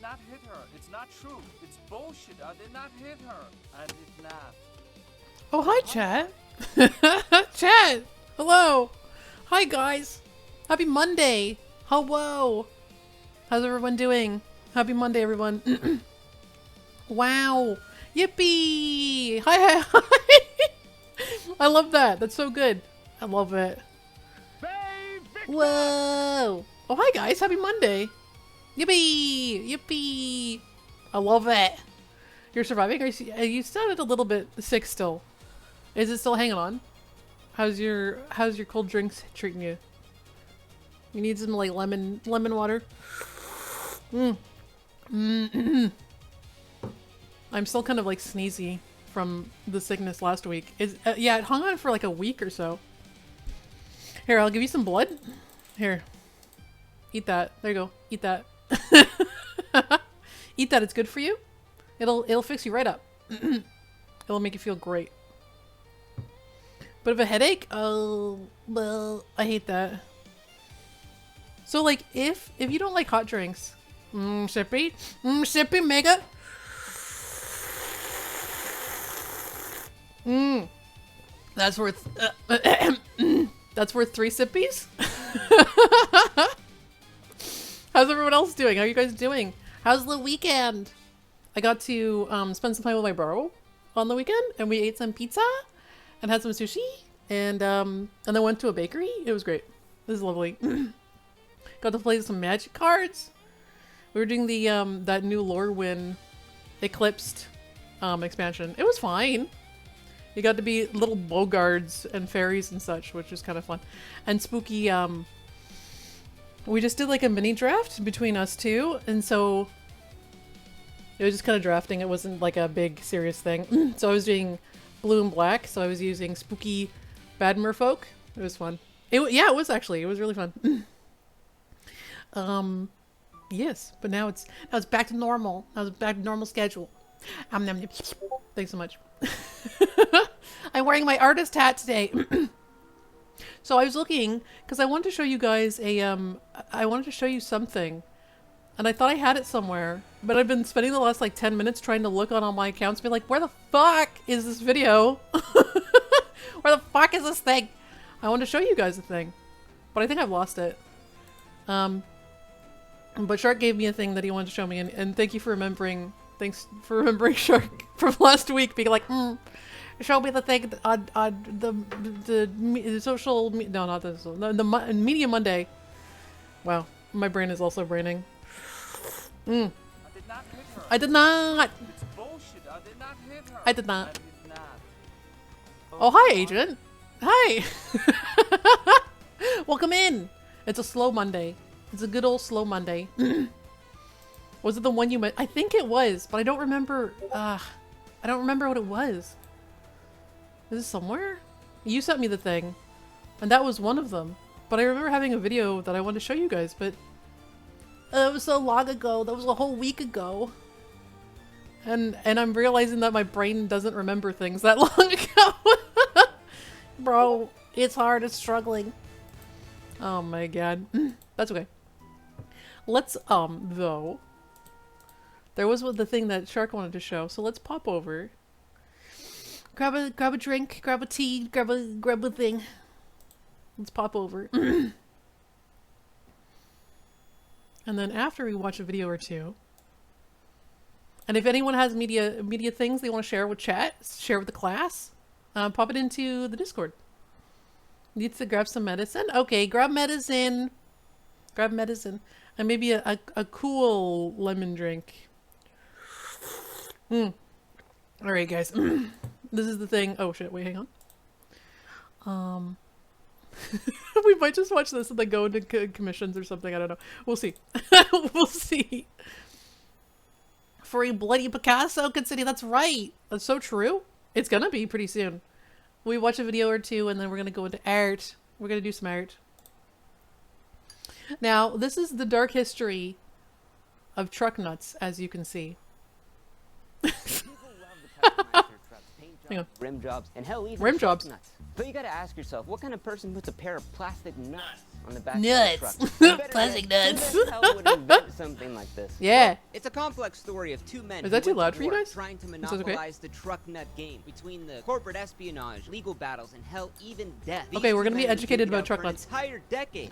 not hit her. It's not true. It's bullshit. I did not hit her. I did not. Oh, hi, chat. Chat. Hello. Hi, guys. Happy Monday. Hello. How's everyone doing? Happy Monday, everyone. Wow. Yippee. Hi, hi, hi. I love that. That's so good. I love it. Whoa. Oh, hi, guys. Happy Monday. Yippee. Yippee. I love it. You're surviving? You sounded a little bit sick still. Is it still hanging on? How's your cold drinks treating you? You need some like lemon water? I'm still kind of like sneezy from the sickness last week. Yeah, it hung on for like a week or so. Here, I'll give you some blood. Here. Eat that. There you go. Eat that. Eat that. It's good for you. It'll fix you right up. It'll make you feel great. Bit of a headache? Oh, well, I hate that. So like, if you don't like hot drinks, sippy, sippy, mega. That's worth, that's worth 3 sippies? How's everyone else doing? How are you guys doing? How's the weekend? I got to spend some time with my bro on the weekend, and we ate some pizza and had some sushi, and then went to a bakery. It was great. It was lovely. Got to play some Magic cards. We were doing the that new Lorwyn Eclipsed expansion. It was fine. You got to be little bogards and fairies and such, which was kind of fun. And spooky, we just did like a mini draft between us two, and so it was just kind of drafting. It wasn't like a big serious thing. So I was doing blue and black, so I was using spooky bad merfolk. It was fun. Yeah, it was actually. It was really fun. Yes, but now it's back to normal. Now it's back to normal schedule. Thanks so much. I'm wearing my artist hat today. So I was looking because I wanted to show you guys I wanted to show you something, and I thought I had it somewhere, but I've been spending the last like 10 minutes trying to look on all my accounts, be like, where the fuck is this video? Where the fuck is this thing? I want to show you guys a thing, but I think I've lost it. But Shark gave me a thing that he wanted to show me, and thank you for remembering. Thanks for remembering Shark from last week, being like, show me the thing on the social, no, not this, the Media Monday. Wow, my brain is also braining. I did not hit her. I did not. It's bullshit. I did not hit her. I did not. I did not. Oh, hi, Agent. Hi. Welcome in. It's a slow Monday. It's a good old slow Monday. Was it the one you met? I think it was, but I don't remember. I don't remember what it was. Is it somewhere? You sent me the thing, and that was one of them. But I remember having a video that I wanted to show you guys, but it was so long ago. That was a whole week ago. And I'm realizing that my brain doesn't remember things that long ago. Bro, it's hard. It's struggling. Oh my god. That's okay. Let's, though. There was the thing that Shark wanted to show, so let's pop over. Grab a drink, grab a tea, grab a thing. Let's pop over. And then after we watch a video or two, and if anyone has media things they want to share with chat, share with the class, pop it into the Discord. Needs to grab some medicine? Okay, grab medicine. Grab medicine. And maybe a cool lemon drink. Alright, guys. This is the thing. Oh shit, wait, hang on. We might just watch this and then go into commissions or something. I don't know. We'll see. We'll see. For a bloody Picasso could city. That's right. That's so true. It's gonna be pretty soon. We watch a video or two and then we're gonna go into art. We're gonna do some art. Now, this is the dark history of truck nuts, as you can see. Hang on. rim jobs, and hell, even Rim truck jobs. nuts. But you gotta ask yourself, what kind of person puts a pair of plastic nuts on the back Nuts. of a truck? Or better Plastic yet, nuts. Who the hell would invent something like this? Yeah. It's a complex story of two men Is that who too went loud to for you war guys? trying to Is this okay? monopolize the truck nut game between the corporate espionage, legal battles, and hell, even death. Okay, These we're two gonna be men would educated duke it about out truck for an nuts. entire decade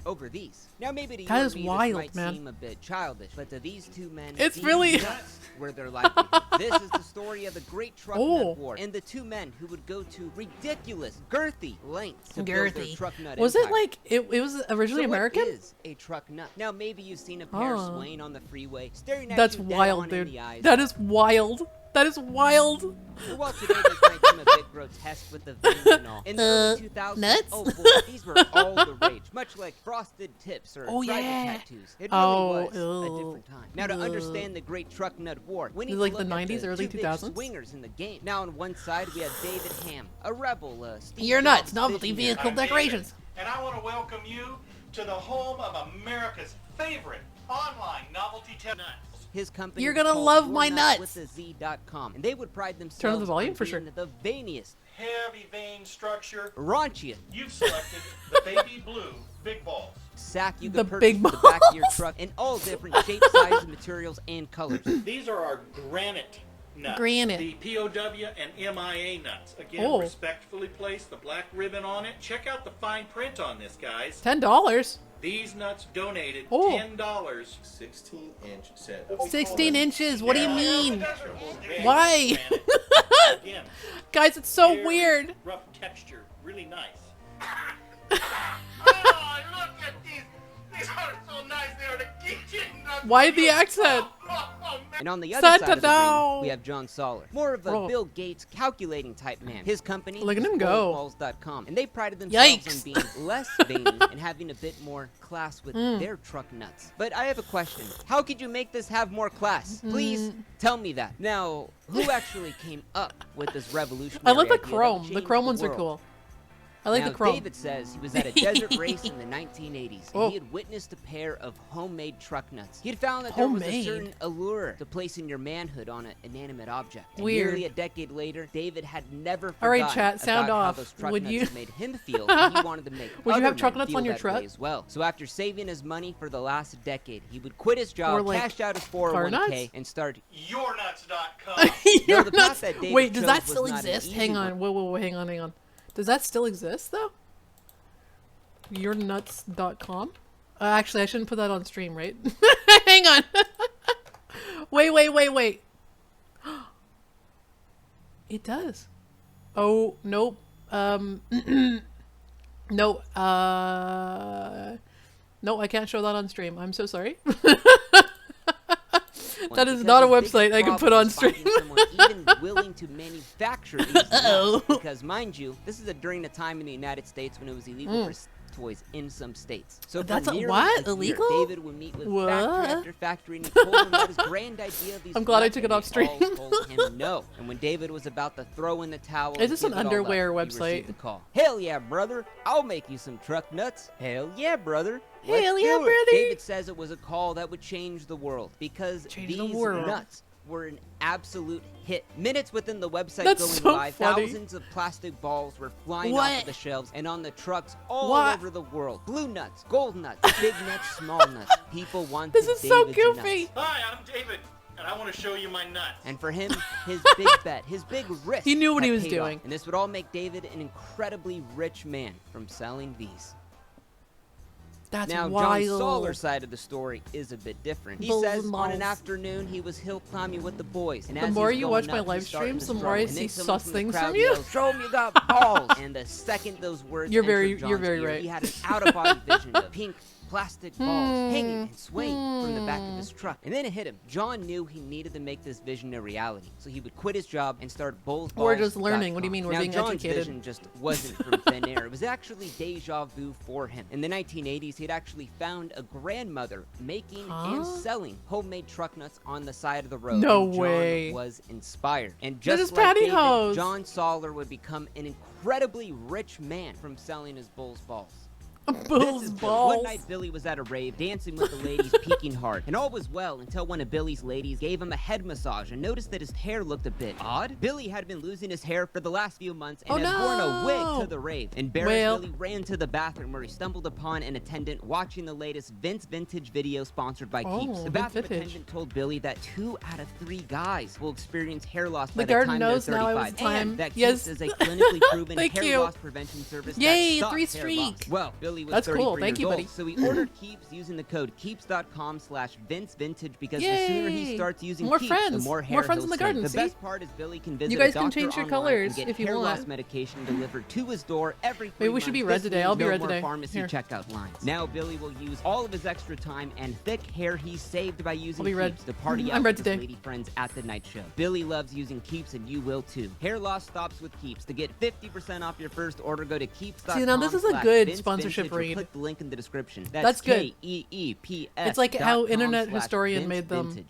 over these. Now maybe to you That or is me, wild, this might man. seem a bit childish, but to these two men, It's these really- nuts were their livelihood. This is the story of the Great Truck Oh. Nut War and the two men who would go to ridiculous, girthy lengths to build their Girthy. truck nut Was it empire. like it was originally So American? What is a truck nut? Now maybe you've seen a pair Oh. swaying on the freeway, staring at That's you dead wild, on in dude. the eyes. That is wild. That is wild. Well, while today this might seem a bit grotesque with the veins and all, in the early 2000s, nuts? oh boy, these were all the rage, much like frosted tips or Oh, tribal yeah. tattoos. It really Oh, was a ugh, different time. Now to ugh. understand the Great Truck Nut War, we need Is it to like look the at 90s, the early two big 2000s? swingers in the game. Now on one side we have David Ham, a rebel, Steve You're Jobs nuts. Novelty visionary. vehicle decorations. And I want to welcome you to the home of America's favorite online novelty nuts. His company You're is gonna called love Your my Nuts nuts. with a Z.com, and they would pride themselves Turn up the volume on for sure. being the veiniest, Heavy vein structure. raunchiest You've selected the baby blue big balls. sack you The can purchase big for the back of your balls. truck in all different shapes, sizes, materials, and colors. These are our granite nuts. Granite. The POW and MIA nuts. Again, Oh. respectfully place the black ribbon on it. Check out the fine print on this, guys. $10. These nuts donated Oh. $10. 16-inch set of 16 inches. What do you mean? Very Why? granite. Again, Guys, it's so very weird. rough texture. Really nice. Oh, look at these. These are so nice. They are the kitchen nuts. Why the accent? Oh, man. And on the other Santa side of the no. ring, we have John Soller, more of a Oh. Bill Gates calculating type man. His company Look at is him go. BullsBalls.com, and they prided themselves Yikes. on being less veiny and having a bit more class with their truck nuts. But I have a question. How could you make this have more class? Please tell me that. Now, who actually came up with this revolutionary I love the idea that would chrome. The change chrome the ones are world? cool. I like Now, the chrome. David says he was at a desert race in the 1980s, and Oh. he had witnessed a pair of homemade truck nuts. He had found that there was a Homemade? certain allure to placing your manhood on an inanimate object. And Weird. nearly a decade later, David had never All right, forgotten chat, sound about how off. those truck Would nuts you- had made him feel, and he wanted to make Would you other have truck men nuts feel on your that truck? way as well. So after saving his money for the last decade, he would quit his job, Or, like, cash out his car 401k, nuts? and start YourNuts.com. You're the path nuts. that David Wait, does chose that was still not an exist? easy Hang one. on. Whoa, hang on. Does that still exist though? YourNuts.com? Actually, I shouldn't put that on stream, right? Hang on. Wait. It does. Oh, nope. No. No, I can't show that on stream. I'm so sorry. That is because not a his biggest website I can problem put on was finding stream. someone even willing to manufacture these Uh-oh. nuts. Because, mind you, this is during a time in the United States when it was illegal for toys in some states. So for That's a- nearly what? a year, Illegal? David would meet with What? factory after factory, and he told them about his grand idea of these I'm glad I nuts, took and it off they all stream. told him no. And when David was about to throw in the towel, Is and this give an it all underwear up, he website? received a call. Hell yeah, brother! I'll make you some truck nuts. Hell yeah, brother! Let's Hell do yeah, it. brother. David says it was a call that would change the world because Change the these world. nuts were an absolute hit. Minutes within the website That's going so live, funny. thousands of plastic balls were flying off What? of the shelves and on the trucks all What? over the world. Blue nuts, gold nuts, big nuts, small nuts. People wanted This is so David's goofy. nuts. Hi, I'm David, and I want to show you my nuts. And for him, his big bet, his big risk. He knew what he had was paid off. doing. And this would all make David an incredibly rich man from selling these. That's Now, wild. John Soller's side of the story is a bit different. He Balls says and on an balls. afternoon he was hill climbing with the boys. And The as more he's you going watch my up, live he's starting streams, to the more I struggle. And then see someone sus the things crowd from you. yells, "Show him you got balls!" And the second those words You're entered very- John's you're very ear, right. he had an out-of-body vision of pink plastic balls hanging and swaying from the back of his truck. And then it hit him. John knew he needed to make this vision a reality, so he would quit his job and start BullsBalls.com. We're just learning. What do you mean we're now, being John's educated? vision just wasn't from thin air. It was actually deja vu for him. In the 1980s, he'd actually found a grandmother making and selling homemade truck nuts on the side of the road. No and John way. was inspired. And That just is like David, pantyhose. John Soller would become an incredibly rich man from selling his Bulls balls. Bull's This is Billy. balls. One night, Billy was at a rave, dancing with the ladies, peeking hard. And all was well until one of Billy's ladies gave him a head massage and noticed that his hair looked a bit odd. Billy had been losing his hair for the last few months and had worn a wig to the rave. Embarrassed, Billy ran to the bathroom where he stumbled upon an attendant watching the latest Vintage video sponsored by Keeps. The bathroom attendant told Billy that 2 out of 3 guys will experience hair loss by the time they're 35. And that Keeps is a clinically proven hair loss prevention service that stops 3 hair streak. loss. Well, Billy was That's 33 cool. Thank years you, old, buddy. so he ordered Keeps using the code keeps.com/VinceVintage because the sooner he starts using more Keeps, friends. the more hair More friends he'll in the shed. garden. The See? best part is Billy can visit You guys a doctor can change your online colors and get if you hair want. loss medication delivered to his door every 3 Maybe we should be months. red This today. means I'll be no red more today. pharmacy Here. checkout lines. Now Billy will use all of his extra time and thick hair he saved by using be red. Keeps to party I'm out red with today. his lady friends at the night show. Billy loves using Keeps and you will too. Hair loss stops with Keeps. To get 50% off your first order, go to keeps.com. See, now this is a good sponsorship or read. click the link in the description. That's good. KEEPS. It's like how Internet Historian made them.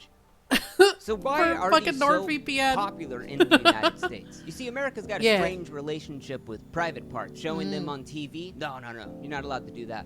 So why For are fucking these so NordVPN. popular in the United States? You see, America's got a Yeah. strange relationship with private parts. Showing them on TV? No. You're not allowed to do that.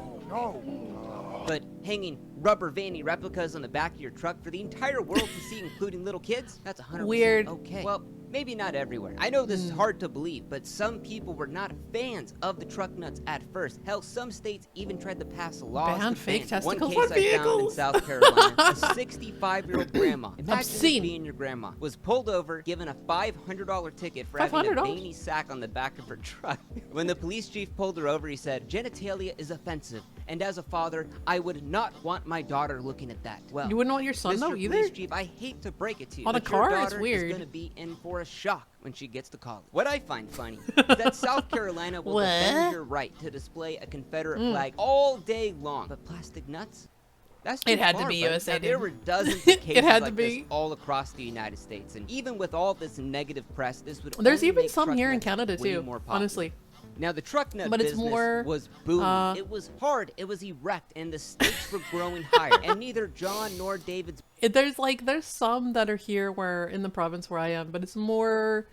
But hanging rubber Vanny replicas on the back of your truck for the entire world to see, including little kids? That's 100% Weird. okay. Well, maybe not everywhere. I know this is hard to believe, but some people were not fans of the truck nuts at first. Hell, some states even tried to pass laws Ban to fake ban. One testicles case on I found in vehicles. South Carolina, a 65-year-old grandma. Imagine Obscene. being your grandma. Was pulled over, given a $500 ticket for having a $500? veiny sack on the back of her truck. When the police chief pulled her over, he said, "Genitalia is offensive, and as a father, I would not want my daughter looking at that." Well, You wouldn't want your son Mr. though Police either. Chief, I hate to break it to you, On a but your car? It's daughter weird. is going to be in for a shock when she gets to college. What I find funny is that South Carolina will defend What? your right to display a Confederate flag all day long, but plastic nuts? That's too It had to far, be buddy. USA, Now, there dude. were dozens of cases It had to like this be. all across the United States, and even with all this negative press, this would There's only even make some truck here in nuts Canada way too. more popular. Honestly, Now the truck nut But it's business more, was booming. It was hard. It was erect, and the stakes were growing higher. And neither John nor David's there's some that are here where in the province where I am, but it's more.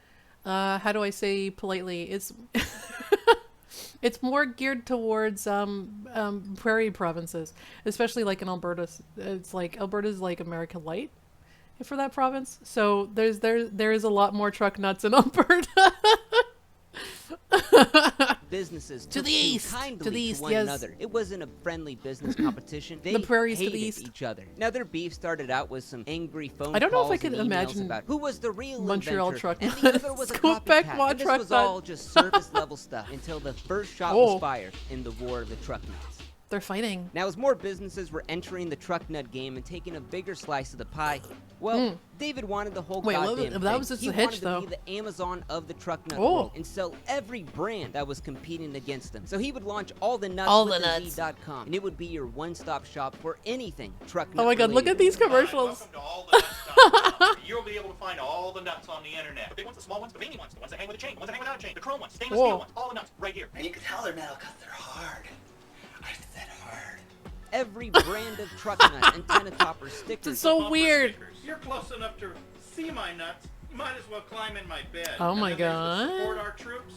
How do I say politely? It's it's more geared towards prairie provinces, especially like in Alberta. It's like Alberta's like America Light for that province. So there is a lot more truck nuts in Alberta. businesses To took the east, kindly to the east, one yes. another. It wasn't a friendly business competition. They prairies to the hated east. each other. Now their beef started out with some angry phone I don't know if calls I could and emails imagine about who was the real Montreal inventor, truck and the other nuts. was a Quebec copycat. And this truck was nut. all just surface level stuff until the first shot Oh. was fired in the war of the truck nuts. They're fighting. Now, as more businesses were entering the truck nut game and taking a bigger slice of the pie, well, David wanted the whole Wait, what goddamn was- thing. that was just he a hitch, wanted though. to be the Amazon of the truck nut Oh. world and sell every brand that was competing against him. So he would launch all the nuts All with the the nuts. Z.com, and it would be your one-stop shop for anything truck nut Oh my god, look related. at these Hi, commercials. welcome to all the nuts.com. You'll be able to find all the nuts on the internet. The big ones, the small ones, the veiny ones, the ones that hang with a chain, the ones that hang without a chain, the chrome ones, stainless Whoa. steel ones, all the nuts right here. And you can tell they're metal because they're hard. I said hard. Every brand of truck nut, antenna topper, stickers. It's so Bumper weird. stickers. You're close enough to see my nuts. You might as well climb in my bed. Oh And my then there's God. to support our troops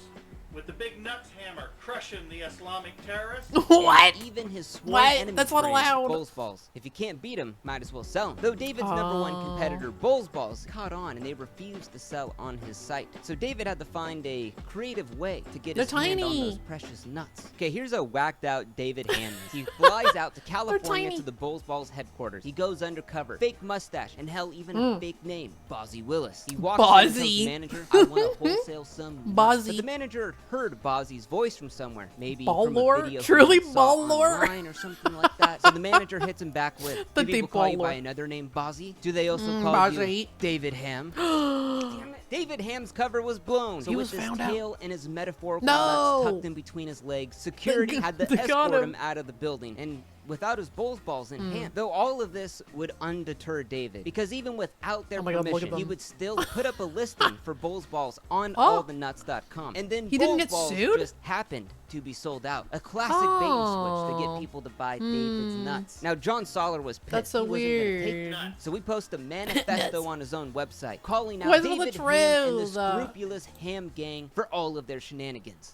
with the big nuts hammer crushing the Islamic terrorists. What? Even his sworn What? enemy That's not brand, allowed. Bulls Balls. If you can't beat him, might as well sell him. Though David's number one competitor, Bulls Balls, caught on and they refused to sell on his site. So David had to find a creative way to get They're his hand on tiny. those precious nuts. Okay, here's a whacked out David Hammond. He flies out to California tiny. to the Bulls Balls headquarters. He goes undercover, fake mustache, and hell, even a fake name, Bozzy Willis. He walks in and tells Bozzy. the manager, "I want to wholesale some nuts." Bozzy. But the manager heard Bozzy's voice from somewhere, maybe Ball from a lore? video he Truly saw ball lore? online or something like that. So the manager hits him back with, The "Do people deep call you ball by lore. another name, Bozzy? Do they also call Bozzy. you David Ham?" Damn it. David Ham's cover was blown. So He with was his found out. tail and his metaphorical No. nuts tucked in between his legs, security had to They got escort him. him out of the building. And without his Bulls Balls in Hmm. hand. Though all of this would undeter David, because even without their Oh my God, look at permission, he them. would still put up a listing for Bulls Balls on Oh. allthenuts.com. And then He didn't Bulls get Balls sued? just happened to be sold out. A classic bait and switch to Oh. get people to buy David's nuts. Now, John Soller was pissed. That's so He wasn't gonna take weird. nuts. So we post a manifesto on his own website calling out Where's all the David Ham and the trails? scrupulous Ham gang for all of their shenanigans.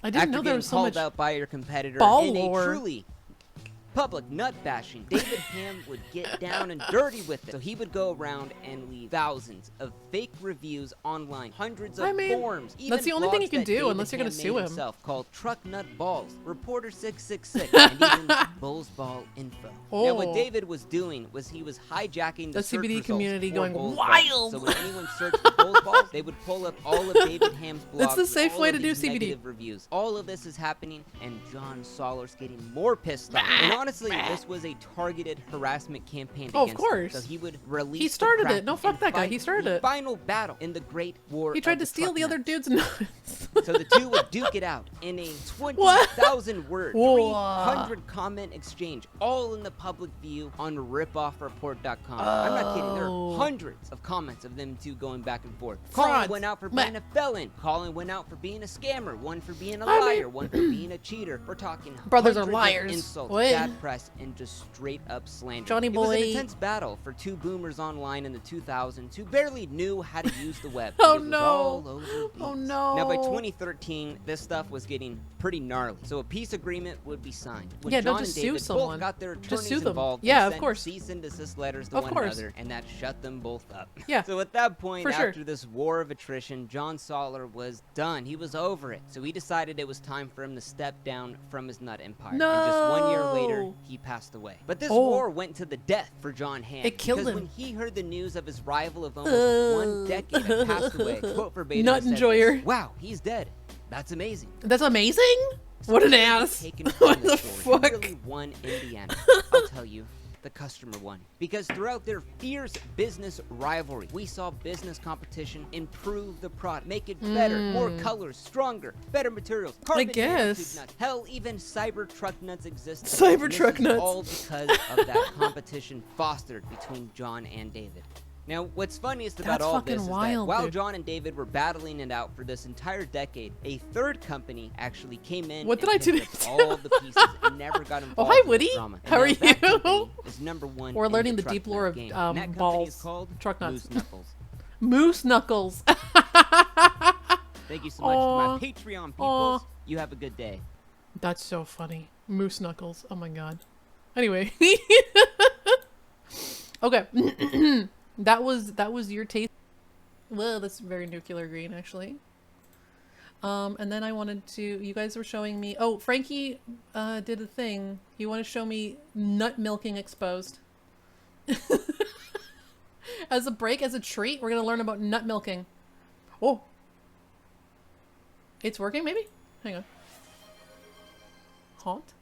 I didn't After know there getting was so called much out by your competitor ball in lore. a truly public nut bashing, David Ham would get down and dirty with it. So he would go around and leave thousands of fake reviews online, hundreds of I mean, forums, even that's the only thing blogs you can that do David unless you're gonna Ham sue made him. himself, called Truck Nut Balls, Reporter 666, and even Bulls Ball Info. Now, what Oh. David was doing was he was hijacking the The search CBD results community for going Bulls wild. Balls. So when anyone searched for Bulls Balls, they would pull up all of David Ham's blogs. That's the with safe all way of to do these CBD. negative reviews. All of this is happening, and John Soller's getting more pissed off. And honestly, this was a targeted harassment campaign Oh, of against him. course. So he would release He the started it. Kraken No, fuck and that guy. fight He started the it. final battle in the Great War. He tried of to steal truck the other nuts. dude's nuts. So the two would duke it out in a 20,000 word, Whoa. 300 comment exchange, all in the public view on ripoffreport.com. I'm not kidding. There Oh. are hundreds of comments of them two going back and forth. Frauds. Colin went out for being Meh. a felon. Colin went out for being a scammer. One for being a I mean- liar. One for being a cheater. We're talking Brothers are hundreds of liars. insults, What? bad press, and just straight up slander. Johnny It was an boy. intense battle for two boomers online in the 2000s who barely knew how to use the web. Oh, It was no. all over Oh, these. no. Now by 2013, this stuff was getting pretty gnarly. So a peace agreement would be signed. When Yeah, John don't just and sue David someone. both got their Just attorneys sue them. involved, Yeah, they of sent course. cease and desist letters to Of one course. another, and that shut them both up. Yeah. So at that point, For sure. after this war of attrition, John Soller was done. He was over it. So he decided it was time for him to step down from his nut empire. And just 1 year later, No. he passed away. But this Oh. war went to the death for John Hamm. It killed because him. when he heard the news of his rival of almost 1 decade had passed away, quote verbatim, Nut he said enjoyer. this, "Wow, he's dead. That's amazing." That's amazing? What an ass. Taken from What the this story. fuck? Who really won in the end? I'll tell you. The customer won. Because throughout their fierce business rivalry, we saw business competition improve the product, make it better, more colors, stronger, better materials, carbon guess. nanotube nuts. Hell, even Cybertruck nuts exist. Cybertruck nuts. All because of that competition fostered between John and David. Now, what's funniest about That's all fucking this is that wild, while dude. John and David were battling it out for this entire decade, a third company actually came in What did and I do picked to up all the pieces and never got involved Oh, hi, in the Woody. drama. And How are now that you? company is #1 We're in learning the truck deep nut lore of, game. And that company balls. is called Truck nuts. Moose Knuckles. Moose Knuckles. Thank you so much to Aw. my Patreon Aw. peoples. You have a good day. That's so funny. Moose Knuckles. Oh my god. Anyway. Okay. that was your taste. Well, that's very nuclear green actually. And then I wanted to, you guys were showing me, oh, Frankie did a thing. He wanted to show me nut milking exposed. As a break, as a treat, we're going to learn about nut milking. Oh. It's working maybe? Hang on. Haunt?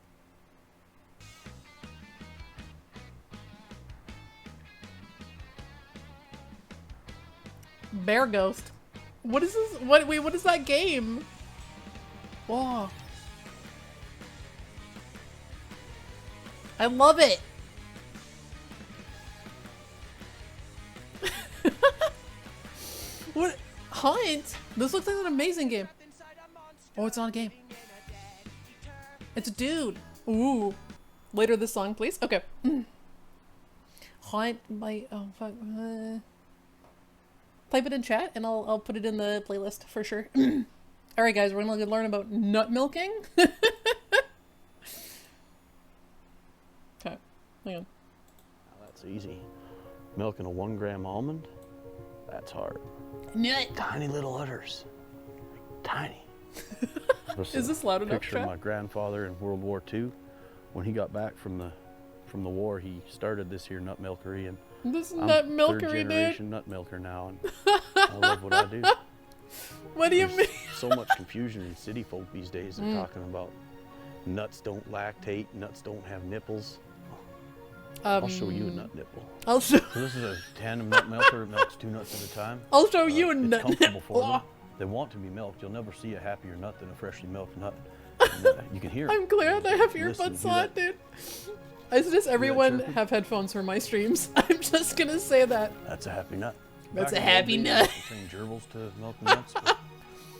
Bear Ghost. What is this? Wait, what is that game? Whoa. I love it. What? Hunt? This looks like an amazing game. Oh, it's not a game. It's a dude. Ooh. Later this song, please. Okay. Hunt by, oh fuck. Type it in chat and I'll put it in the playlist for sure. Alright guys, we're gonna learn about nut milking. Okay, hang on. That's easy. Milking a 1 gram almond, that's hard. Nut! Tiny little udders. Tiny. Is this loud enough, Picture of chat? my grandfather in World War II. When he got back from the war, he started this here nut milkery, and This I'm nut third milkery, dude. generation nut milker now, and I love what I do. What do you There's mean? so much confusion in city folk these days. They're talking about nuts don't lactate, nuts don't have nipples. I'll show you a nut nipple. I'll show. So this is a tandem nut milker. It milks 2 nuts at a time. I'll show you a It's nut comfortable for nipple. them. They want to be milked. You'll never see a happier nut than a freshly milked nut. And, you can hear it. I'm glad I have Listen, earbuds do on, that. dude. I suggest everyone chirping? have headphones for my streams. I'm just gonna say that. That's a happy nut. That's Back a in the old happy days, nut. we trained gerbils to milk nuts, but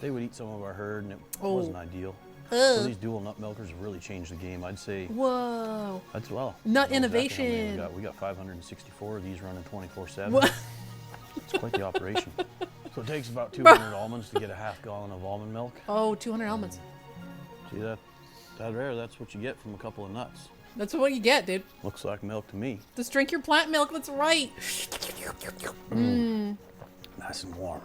they would eat some of our herd, and it Oh. wasn't ideal. So Ugh. these dual nut milkers have really changed the game. I'd say Whoa. that's well. Nut you know exactly how many innovation. we got 564 of these running 24/7. What? It's quite the operation. So it takes about 200 almonds to get a half gallon of almond milk. Oh, 200 almonds. See that there? That's what you get from a couple of nuts. That's what you get, dude. Looks like milk to me. Just drink your plant milk. That's right. Nice and warm.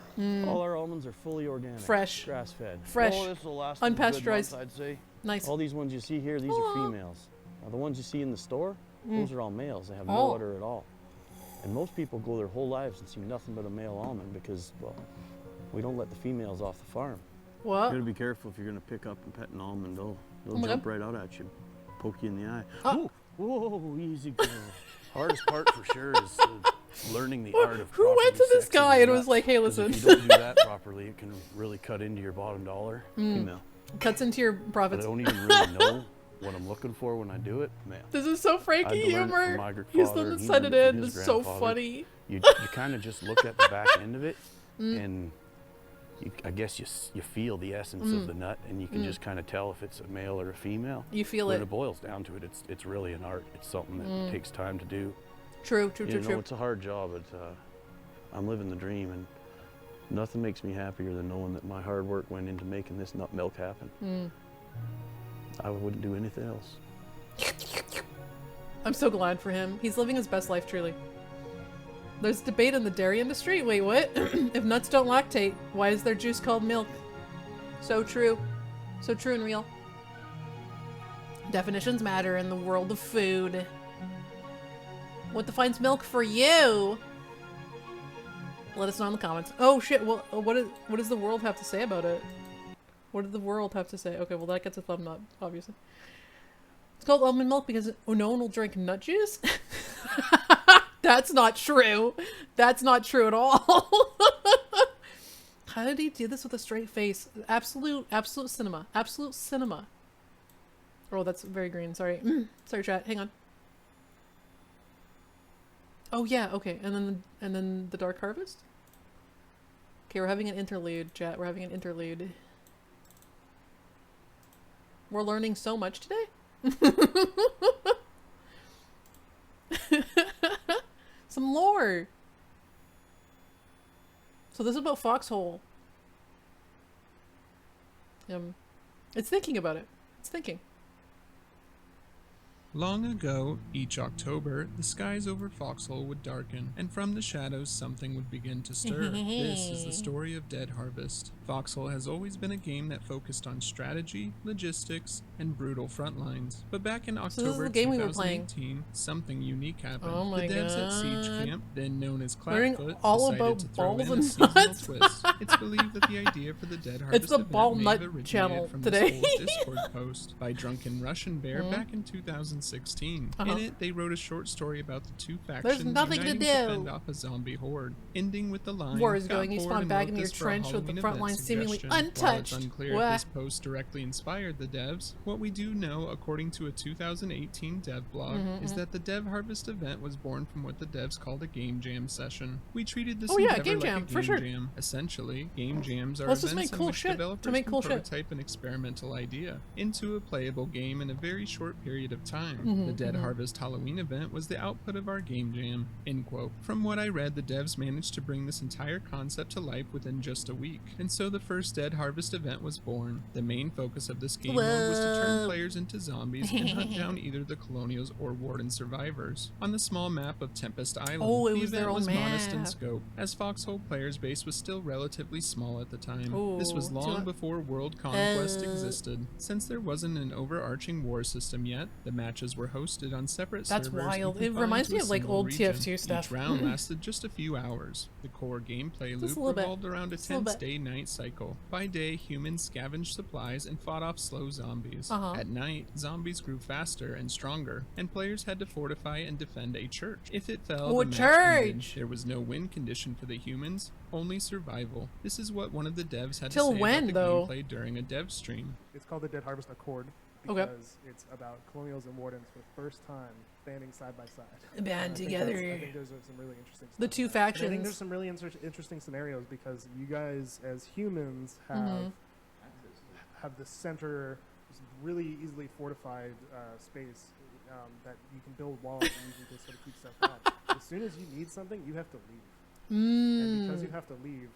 All our almonds are fully organic. Fresh. Grass-fed. Fresh. Oh, this will last them a good Unpasteurized. month, I'd say. Nice. All these ones you see here, these are females. Now the ones you see in the store, those are all males. They have no Oh. udder at all. And most people go their whole lives and see nothing but a male almond because, well, we don't let the females off the farm. What? You gotta be careful if you're gonna pick up and pet an almond. They'll my jump God. right out at you, poke you in the eye. Oh. Whoa, easy girl. Hardest part for sure is learning the art of Who went properly to this sexing guy the and was nuts, like, hey, 'cause listen. if you don't do that properly, it can really cut into your bottom dollar. Female. Cuts into your But I profits. don't even really know what I'm looking for when I do it. Man, This is so I Frankie had to learn it from humor. my He's father, the one and that he sent it learned it in. from It's his so grandfather. funny. You kind of just look at the back end of it, and I guess you feel the essence of the nut, and you can just kind of tell if it's a male or a female. You feel When it. it boils down to it, it's really an art. It's something that takes time to do. True. You know, it's a hard job, but I'm living the dream, and nothing makes me happier than knowing that my hard work went into making this nut milk happen. I wouldn't do anything else. I'm so glad for him. He's living his best life, truly. There's debate in the dairy industry. Wait, what? If nuts don't lactate, why is their juice called milk? So true. So true and real. Definitions matter in the world of food. What defines milk for you? Let us know in the comments. Oh shit, well, what does the world have to say about it? What did the world have to say? Okay, well that gets a thumb up, obviously. It's called almond milk because no one will drink nut juice? That's not true. That's not true at all. How did he do this with a straight face? Absolute cinema. Absolute cinema. Oh, that's very green. Sorry. Sorry, chat. Hang on. Oh yeah, okay. And then the Dark Harvest? Okay, we're having an interlude, chat. We're having an interlude. We're learning so much today. Some lore. So this is about Foxhole. It's thinking about it. It's thinking. Long ago, each October, the skies over Foxhole would darken, and from the shadows something would begin to stir. This is the story of Dead Harvest. Foxhole has always been a game that focused on strategy, logistics, and brutal front lines. But back in this is October the game we were playing. 2018, something unique happened. Oh my the devs at Siege God. Camp, then known as Learning Clapfoot, all decided about to throw balls in a and seasonal nuts. twist. It's believed that the idea for the Dead Harvest It's the event ball may nut have originated channel from today. this old Discord post by Drunken Russian Bear back in 2016. In it, they wrote a short story about the two factions nothing to uniting do. fend off a zombie horde, ending with the line, War is "Got going, you bored spawn and back wrote in your this for a trench with the Halloween front event line seemingly suggestion." While untouched. it's unclear Wah. if this post directly inspired the devs, what we do know, according to a 2018 dev blog, is that the Dev Harvest event was born from what the devs called a game jam session. We treated this Oh yeah, endeavor game like jam, a for game sure. jam. Essentially, game jams are Let's just events make in cool which shit to developers make can cool shit. prototype an experimental idea into a playable game in a very short period of time. The Dead Harvest Halloween event was the output of our game jam, end quote. From what I read, the devs managed to bring this entire concept to life within just a week, and so the first Dead Harvest event was born. The main focus of this game mode was to turn players into zombies and hunt down either the Colonials or Warden survivors. On the small map of Tempest Island, Oh, it the was their event own was modest in map. scope, as Foxhole players' base was still relatively small at the time. This was Ooh, long before World Conquest existed. Since there wasn't an overarching war system yet, the matches were hosted on separate That's servers and wild. It confined reminds to me a of, like, single old region. TF2 stuff. Each round lasted just a few hours. The core gameplay Just a loop little bit. revolved around a Just a little tense bit. day-night cycle. By day, humans scavenged supplies and fought off slow zombies. At night, zombies grew faster and stronger, and players had to fortify and defend a church. If it fell, Oh, a the match ended. church! There was no win condition for the humans, only survival. This is what one of the devs had Till to say when, about the though? gameplay during a dev stream. It's called the Dead Harvest Accord Okay. because it's about Colonials and Wardens for the first time standing side by side. Band I think together. I think there's some really interesting stuff. The in two that. And I think factions. there's some really interesting scenarios because you guys as humans have the center, this really easily fortified space that you can build walls and you can just sort of keep stuff out. As soon as you need something, you have to leave. And because you have to leave,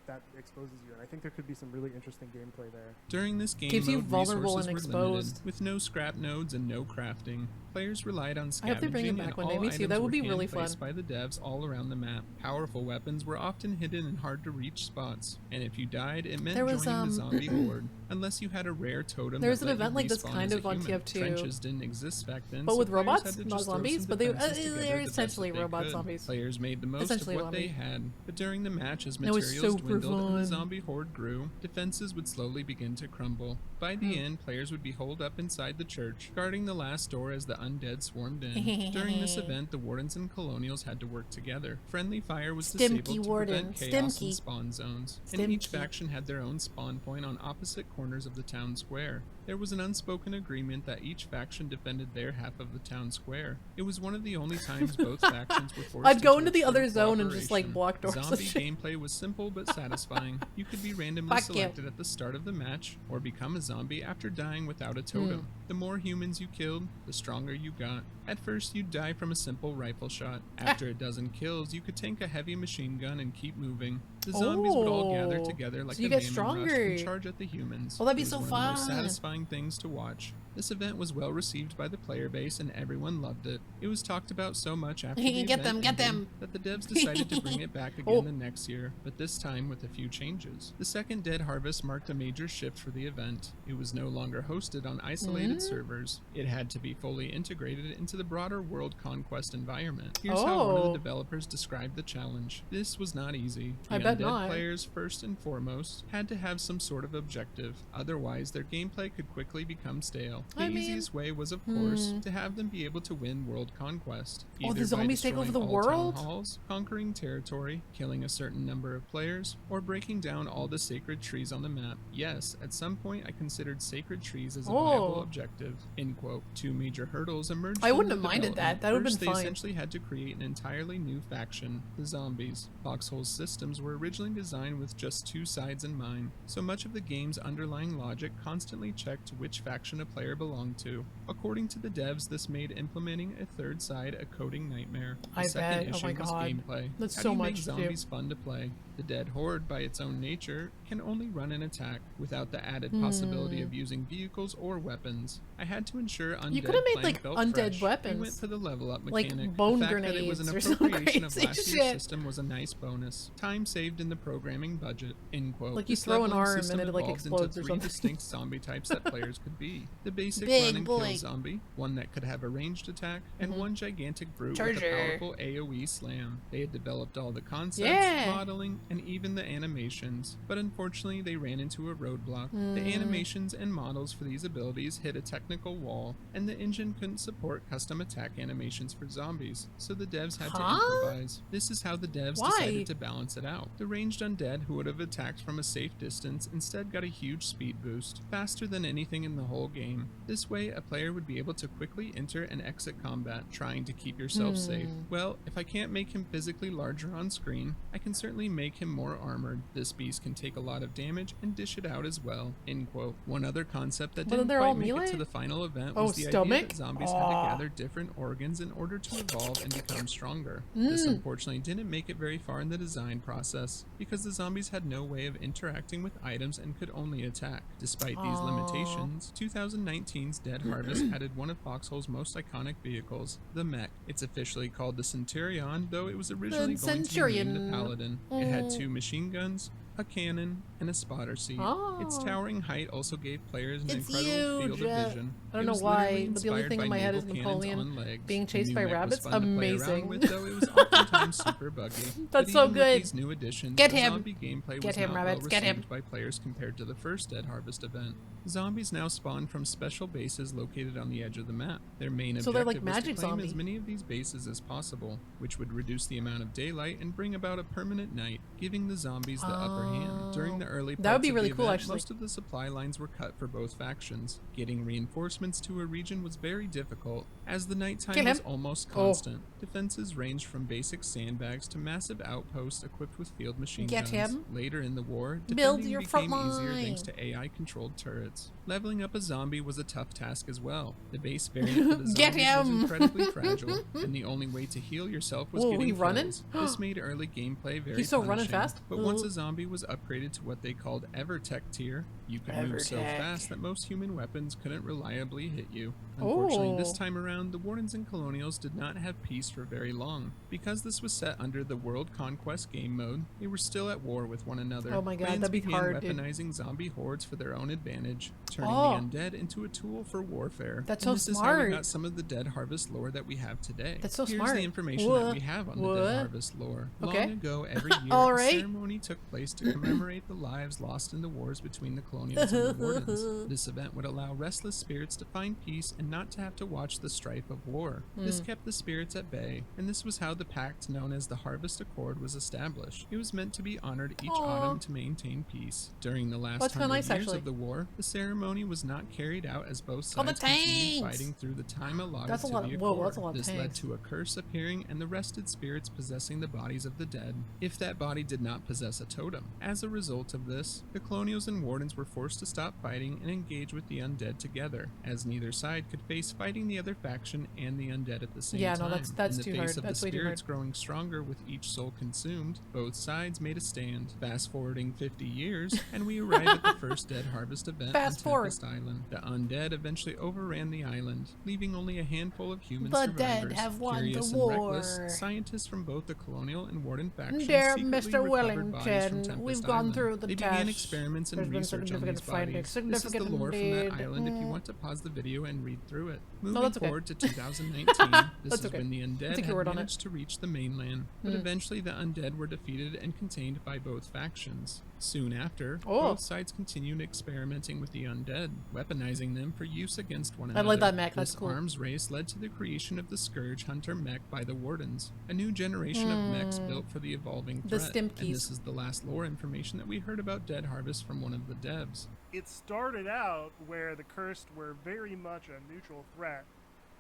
that exposes you, and I think there could be some really interesting gameplay there. During this game Keeps you mode, vulnerable resources and were limited, exposed. with no scrap nodes and no crafting. Players relied on I hope they bring it scavenging, back and one day. all Me too. items That would were be really hand-placed fun. by the devs all around the map. Powerful weapons were often hidden in hard-to-reach spots, and if you died, it meant There was, joining the zombie horde. Unless you had a rare totem There was that an let you event like this respawn kind as a of on human. TF2. Trenches didn't exist back then, But so with players robots, had to not just throw zombies, some but they defenses together they're the best that essentially they robot could. zombies. Players made the most Essentially of what they zombies. had, but during the match, as It was materials super dwindled and the fun. zombie horde grew, defenses would slowly begin to crumble. By the end, players would be holed up inside the church, guarding the last door as the undead swarmed in. During this event, the wardens and colonials had to work together. Friendly fire was Stimky disabled to warden, prevent chaos Stimky. in spawn zones, and each Stimky. faction had their own spawn point on opposite corners of the town square. There was an unspoken agreement that each faction defended their half of the town square. It was one of the only times both factions were forced I'd go into a the other true zone and just, like, cooperation. block doors and Zombie shit. gameplay was simple but satisfying. You could be randomly Fuck you. selected at the start of the match, or become a zombie after dying without a totem. The more humans you killed, the stronger you got. At first, you'd die from a simple rifle shot. After a dozen kills, you could tank a heavy machine gun and keep moving. The zombies would all gather Oh. together like So you a get mammoth rush stronger. and charge at the humans. Oh, that'd be It was so one of the most fun. satisfying things to watch. This event was well received by the player base and everyone loved it. It was talked about so much after the Get event them, get ended them. that the devs decided to bring it back again Oh. the next year, but this time with a few changes. The second Dead Harvest marked a major shift for the event. It was no longer hosted on isolated servers. It had to be fully integrated into the broader world conquest environment. Here's how one of Oh. the developers described the challenge. This was not easy. The I bet undead not. players, first and foremost, had to have some sort of objective. Otherwise, their gameplay could quickly become stale. The I mean, easiest way was, of course, to have them be able to win world conquest. Oh, the either by zombies take over destroying the all town world? halls, conquering territory, killing a certain number of players, or breaking down all the sacred trees on the map. Yes, at some point I considered sacred trees as a viable Oh. objective. End quote. Two major hurdles emerged. I in wouldn't the have minded development. that. That would've First, been they fine. essentially had to create an entirely new faction, the zombies. Foxhole's systems were originally designed with just two sides in mind, so much of the game's underlying logic constantly checked which faction a player belonged to. According to the devs, this made implementing a third side a coding nightmare. The I second bet. Oh issue my was God. gameplay. That's How so do you much make to do. zombies fun to play? The Dead Horde, by its own nature, can only run and attack without the added possibility of using vehicles or weapons. I had to ensure undead You could've made, playing like, felt undead fresh. weapons. We went for the level up Like mechanic. bone the fact that it was an grenades or some appropriation of crazy last year's shit. system was a nice bonus. Time saved in the programming budget. End quote. Like, you This throw an leveling arm system and it, like, evolved explodes into or three something. distinct zombie types that players could be. The basic Big run and kill boy. zombie, one that could have a ranged attack, and one gigantic brute with Charger. a powerful AoE slam. They had developed all the concepts, Yeah. modeling, and even the animations, but unfortunately they ran into a roadblock. The animations and models for these abilities hit a technical wall, and the engine couldn't support custom attack animations for zombies, so the devs had to Huh? improvise. This is how the devs Why? decided to balance it out. The ranged undead who would have attacked from a safe distance instead got a huge speed boost, faster than anything in the whole game. This way, a player would be able to quickly enter and exit combat, trying to keep yourself safe. Well, if I can't make him physically larger on screen, I can certainly make him more armored. This beast can take a lot of damage and dish it out as well. End quote. One other concept that Well, didn't they're all quite make melee? it to the final event Oh, was the idea stomach? that zombies had Aw. to gather different organs in order to evolve and become stronger. This unfortunately didn't make it very far in the design process, because the zombies had no way of interacting with items and could only attack. Despite these Aw. limitations, 2019's Dead Harvest added one of Foxhole's most iconic vehicles, the mech. It's officially called the Centurion, though it was originally going to be named Centurion. the Paladin. It had two machine guns, a cannon, and a spotter seat. Its Oh. towering height also gave players an It's incredible huge. field of vision. I don't It know was why, literally but the only inspired thing by in my head is naval cannons Napoleon on legs. being The chased new by mech was rabbits. fun to play around Amazing. with, though it was oftentimes super buggy. But That's so even with good. these new additions, Get the him. zombie gameplay Get was him, not rabbits, well get him. received by players compared to the first Dead Harvest event. Zombies now spawn from special bases located on the edge of the map. Their main So they're objective like was to magic claim zombie. as many of these bases as possible, which would reduce the amount of daylight and bring about a permanent night, giving the zombies the upper hand. During the early parts That would be of really the cool, event, actually. most of the supply lines were cut for both factions. Getting reinforcements to a region was very difficult, as the nighttime Kill was him. almost Oh. constant. Defenses ranged from basic sandbags to massive outposts equipped with field machine Get guns. him. Later in the war, Build defending your became front easier line. thanks to AI-controlled turrets. Leveling up a zombie was a tough task as well. The base variant for the Get zombies was him. incredibly fragile, and the only way to heal yourself was Whoa, getting he running? kills. This made early gameplay very He's still running punishing, fast? But once a zombie was upgraded to what they called Evertech tier, you could move so Evertech. fast that most human weapons couldn't reliably hit you. Unfortunately, this Oh. time around, the Wardens and Colonials did not have peace for very long. Because this was set under the World Conquest game mode, they were still at war with one another. Oh my god, Clans that'd be began hard, dude. weaponizing zombie hordes for their own advantage, turning Oh. the undead into a tool for warfare. That's And so this is how we smart. got some of the Dead Harvest lore that we have today. That's so Here's smart. the information What? that we have on the What? Dead Harvest lore. Okay. Long ago, every year, All a right. ceremony took place to commemorate the lives lost in the wars between the Colonials and the Wardens. This event would allow restless spirits to find peace and not to have to watch the strife of war. This kept the spirits at bay, and this was how the pact known as the Harvest Accord was established. It was meant to be honored each Aw. autumn to maintain peace. During the last That's kinda 100 nice, years actually. of the war, the ceremony was not carried out as both Oh, the sides continued tanks! fighting through the time allotted That's a to lot the of- Accord. whoa, that's a lot of This led tanks. to a curse appearing and the rested spirits possessing the bodies of the dead, if that body did not possess a totem. As a result of this, the Colonials and Wardens were forced to stop fighting and engage with the undead together, as neither side could face fighting the other faction and the undead at the same Yeah, time. no, that's In the too face hard. of That's the way too hard. spirits growing stronger with each soul consumed, both sides made a stand. Fast forwarding 50 years, and we arrive at the first Dead Harvest event Fast on forward. Tempest Island. The undead eventually overran the island, leaving only a handful of human The survivors. dead have won the Curious and war. reckless, scientists from both the Colonial and Warden factions Dear secretly Mr. recovered bodies from Wellington, Tempest we've gone Island. through the They began tests. experiments and There's been research on significant these findings. bodies. This is the Significant lore from that indeed. island if you want to pause the video and read through it. Moving that's okay. forward to 2019, this That's is okay. when the undead Take your had word on it. managed to reach the mainland, but eventually the undead were defeated and contained by both factions. Soon after, Oh. both sides continued experimenting with the undead, weaponizing them for use against one I another. like that mech, that's This cool. arms race led to the creation of the Scourge Hunter mech by the Wardens, a new generation of mechs built for the evolving The threat. Stimkies. And this is the last lore information that we heard about Dead Harvest from one of the devs. It started out where the Cursed were very much a neutral threat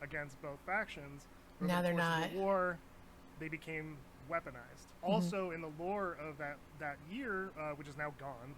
against both factions. But Now over they're the course of not. the war, they became weaponized. Also, in the lore of that year, which is now gone,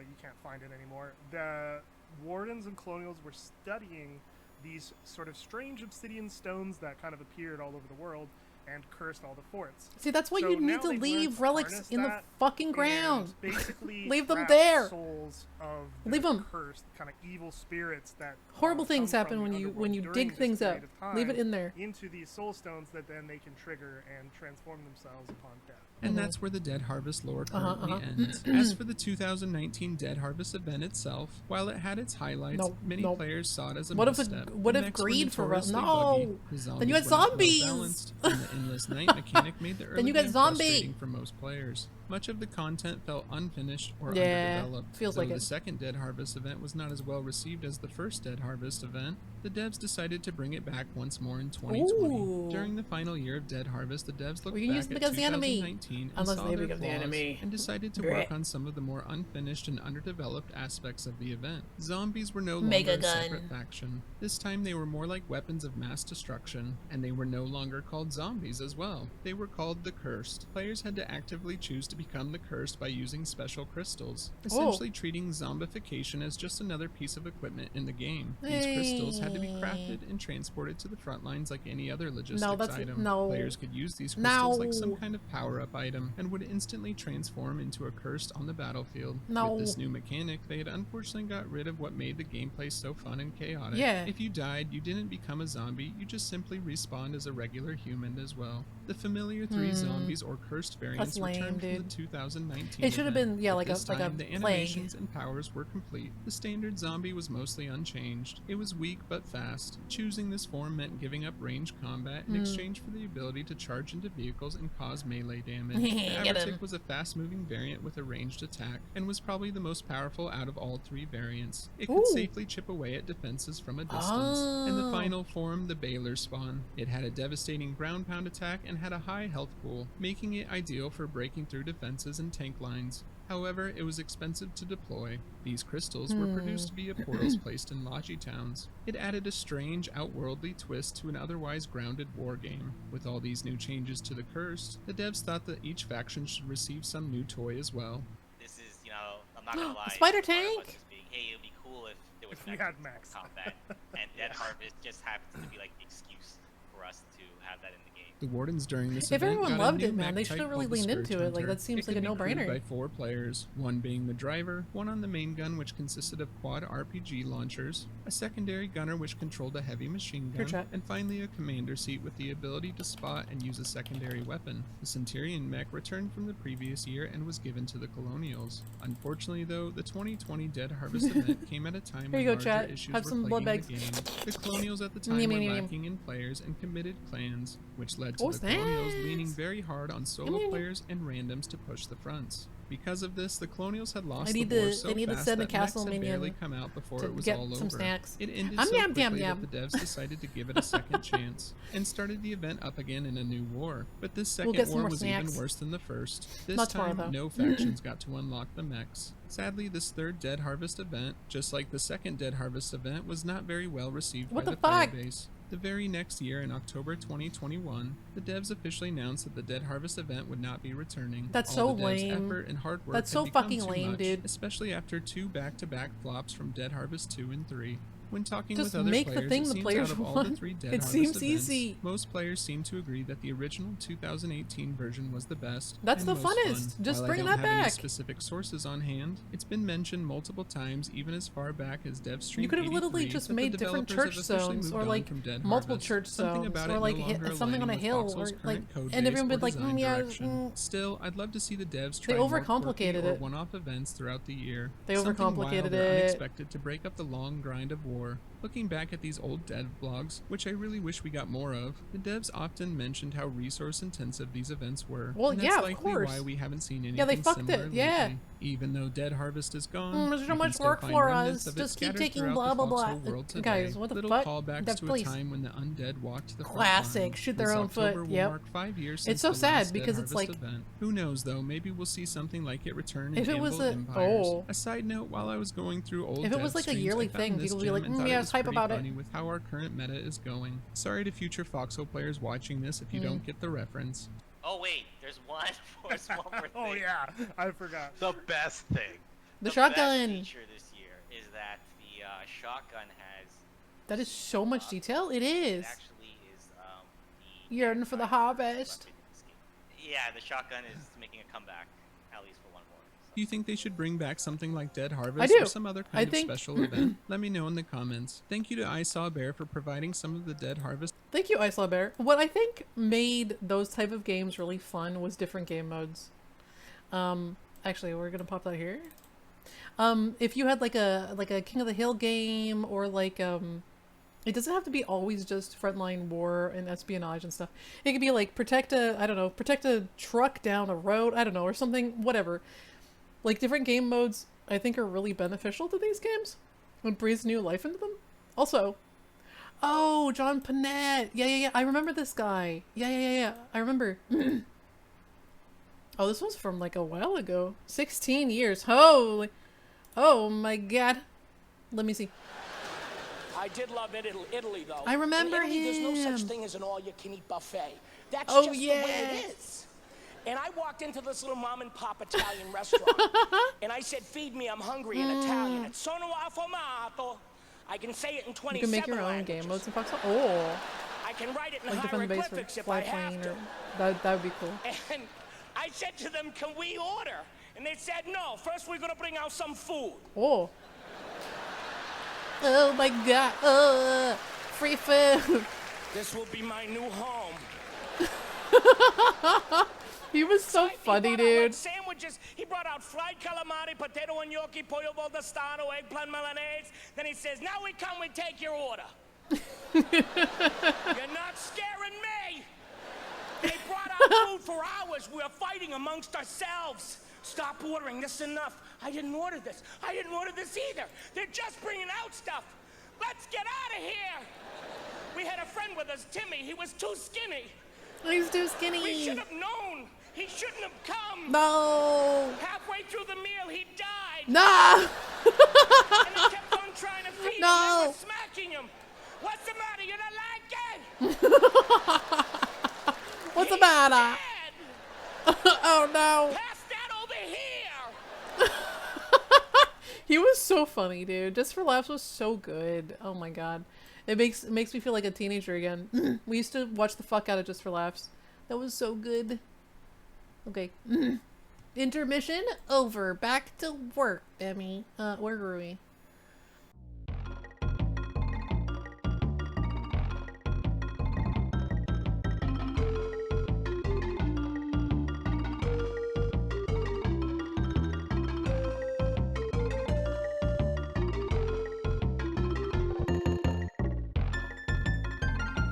you can't find it anymore. The Wardens and Colonials were studying these sort of strange obsidian stones that kind of appeared all over the world and cursed all the forts. See, that's why So you need now to they've leave learned to relics harness in the that fucking and ground. basically Leave them trap there. Souls of the Leave 'em. cursed kind of evil spirits that Horrible come things from happen the when you underworld dig during this things up. period of Leave it time in there. into these soul stones that then they can trigger and transform themselves upon death. And that's where the Dead Harvest lore currently uh-huh. ends. As for the 2019 Dead Harvest event itself, while it had its highlights, Nope, many nope. players saw it as a What if misstep. what The if mechs were greed for notoriously no? buggy, the Then you had zombies were not zombies. well-balanced, and the endless night mechanic made the early you got game zombie. frustrating for most players. Much of the content felt unfinished or Yeah, underdeveloped. feels Though like the it. second Dead Harvest event was not as well received as the first Dead Harvest event, the devs decided to bring it back once more in 2020. Ooh. During the final year of Dead Harvest, the devs looked We can back use them at against the enemy. 2019 and Unless saw they their become the flaws enemy. and decided to work on some of the more unfinished and underdeveloped aspects of the event. Zombies were no longer Mega a gun. separate faction. This time they were more like weapons of mass destruction, and they were no longer called zombies as well. They were called the Cursed. Players had to actively choose to become the Cursed by using special crystals, essentially treating zombification as just another piece of equipment in the game. These crystals had to be crafted and transported to the front lines like any other logistics item. no. Players could use these crystals like some No. kind of power-up item and would instantly transform into a Cursed on the battlefield. No. With this new mechanic, they had unfortunately got rid of what made the gameplay so fun and chaotic. Yeah. If you died, you didn't become a zombie, you just simply respawned as a regular human as well. The familiar three zombies or cursed variants lame, returned from dude. the 2019 It should have event, been, yeah, but like a- this like a time, the plague. animations and powers were complete. The standard zombie was mostly unchanged. It was weak but fast. Choosing this form meant giving up range combat in exchange for the ability to charge into vehicles and cause melee damage. The Get him. Avertic was a fast-moving variant with a ranged attack and was probably the most powerful out of all three variants. It could Ooh. safely chip away at defenses from a distance. And the Oh. final form, the Baylor spawn. It had a devastating ground pounding ground attack and had a high health pool, making it ideal for breaking through defenses and tank lines. However, it was expensive to deploy. These crystals were produced via portals placed in Logi towns. It added a strange, outworldly twist to an otherwise grounded war game. With all these new changes to the Cursed, the devs thought that each faction should receive some new toy as well. This is, you know, I'm not gonna lie. A spider part of us tank? is being, hey, it'd be cool if there was If we mech had mechs. combat, and Dead Harvest just happens to be like the excuse for us to have that in the game. The Wardens during this If event everyone got a loved new it, man, mech they should type have really called the leaned into Scourge it. Like, Hunter. that seems It like a could be crewed no-brainer. by 4 players, one being the driver, one on the main gun which consisted of quad RPG launchers, a secondary gunner which controlled a heavy machine Your gun, chat. and finally a commander seat with the ability to spot and use a secondary weapon. The Centurion mech returned from the previous year and was given to the Colonials. Unfortunately though, the 2020 Dead Harvest event came at a time Here when you go, larger chat. issues Have were some blood plaguing bags. the game. The Colonials at the time Yum, were yum, yum, yum. lacking in players and committed clans, which led to What's the Colonials that? leaning very hard on solo Yum, yum, yum. players and randoms to push the fronts. Because of this, the Colonials had lost I need the war to- so I need to fast send a that castle mechs had minion barely come out before to it was get all some over. snacks. It ended I'm so yum, quickly yum, that the devs decided to give it a second chance and started the event up again in a new war. But this second get some war more was snacks. even worse than the first. This Not tomorrow, time, though. no factions got to unlock the mechs. Sadly, this third Dead Harvest event, just like the second Dead Harvest event, was not very well received What by the the player fuck? base. The very next year, in October 2021, the devs officially announced that the Dead Harvest event would not be returning. That's All so the devs' lame. effort and hard work That's had so become fucking too lame, much, dude. especially after 2 back-to-back flops from Dead Harvest 2 and 3. When talking Just with other make the players, thing it the seems players out of all want. the 3 Dead It Harvest seems events, easy. most players seem to agree that the original 2018 version was the best. That's and the most funnest. fun. Just While bring I that don't have any back. specific sources on hand, it's been mentioned multiple times, even as far back as DevStream You could have literally 83, just that the made different developers church have officially zones, moved or on like from Dead multiple Harvest. church Something zones, about or it like no longer something on a aligning with hill, Voxel's or like, current code and base everyone or would like, design yeah, direction. Still, I'd love to see the devs try They more overcomplicated quirky or it. one-off events throughout the year. They Something overcomplicated wild or it. unexpected to break up the long grind of war. Looking back at these old dev blogs, which I really wish we got more of, the devs often mentioned how resource-intensive these events were. Well, and that's yeah, of likely course. why we haven't seen anything Yeah, they fucked similar it, yeah. lately. Even though Dead Harvest is gone, there's you so can much still work find for remnants us. of it Just keep scattered taking throughout blah, the blah, blah. Voxel world today. Guys, what the Little fuck? callbacks Dev, to a please. time when the undead walked the front Classic. line. Shoot their This own foot. October will Yep. mark 5 years It's since so the sad last Dead because it's Harvest like- event. Who knows though, maybe we'll see something like it return in If it was Anvil a- Empires. oh. A side note, while I was going through old If it was dev like a streams, yearly I found thing, this people would be gem like, and thought yeah, it was hype pretty about it. funny with how our current meta is going. Sorry to future Foxhole players watching this if you don't get the reference. Oh wait, there's one more thing. Oh yeah, I forgot. The best thing. The Best shotgun. feature this year is that the shotgun has. That is so much detail. It is. It actually is the. Yearn for the harvest. weapon in this game. Yeah, the shotgun is making a comeback, at least for one more. So. Do you think they should bring back something like Dead Harvest I do. or some other I kind of think- special event? Let me know in the comments. Thank you to I Saw Bear for providing some of the Dead Harvest. Thank you, Ice Bear. What I think made those type of games really fun was different game modes. Actually, we're gonna pop that here. If you had like a King of the Hill game, or like it doesn't have to be always just frontline war and espionage and stuff. It could be like protect a truck down a road, I don't know, or something, whatever. Like different game modes, I think are really beneficial to these games and breathes new life into them. Also, oh, John Panette. Yeah. I remember this guy. Yeah. I remember. Oh, this was from like a while ago. 16 years. Holy. Oh my god. Let me see. I did love Italy, though. I remember In Italy, there's no him. such thing as an all-you-can-eat buffet. That's Oh, just yeah. the way it is. And I walked into this little mom-and-pop Italian restaurant, and I said, "Feed me, I'm hungry," in Italian. It's sono affomato. I can say it in 27 You can make your own languages. game modes in Fox. Oh, I can write it in like defend the base hieroglyphics for if I fly have plane, to. or that would be cool. And I said to them, "Can we order?" And they said, "No. First, we're gonna bring out some food." Oh. Oh my god. Free food. This will be my new home. He was so He funny, brought out, like, dude. sandwiches. He brought out fried calamari, potato and gnocchi, pollo voltastano, eggplant mayonnaise. Then he says, "Now we come, we take your order." You're not scaring me. They brought out food for hours. We were fighting amongst ourselves. Stop ordering. This is enough. I didn't order this. I didn't order this either. They're just bringing out stuff. Let's get out of here. We had a friend with us, Timmy. He was too skinny. He's too We skinny. should have known. He shouldn't have come. No. Halfway through the meal, he died. No. And I kept on trying to feed him. No. They were smacking him. What's the matter? You don't like it? What's the matter? Oh no. Pass that over here. He was so funny, dude. Just for Laughs was so good. Oh my god. It makes me feel like a teenager again. We used to watch the fuck out of Just for Laughs. That was so good. Okay. Intermission over. Back to work, Demi. Where were we?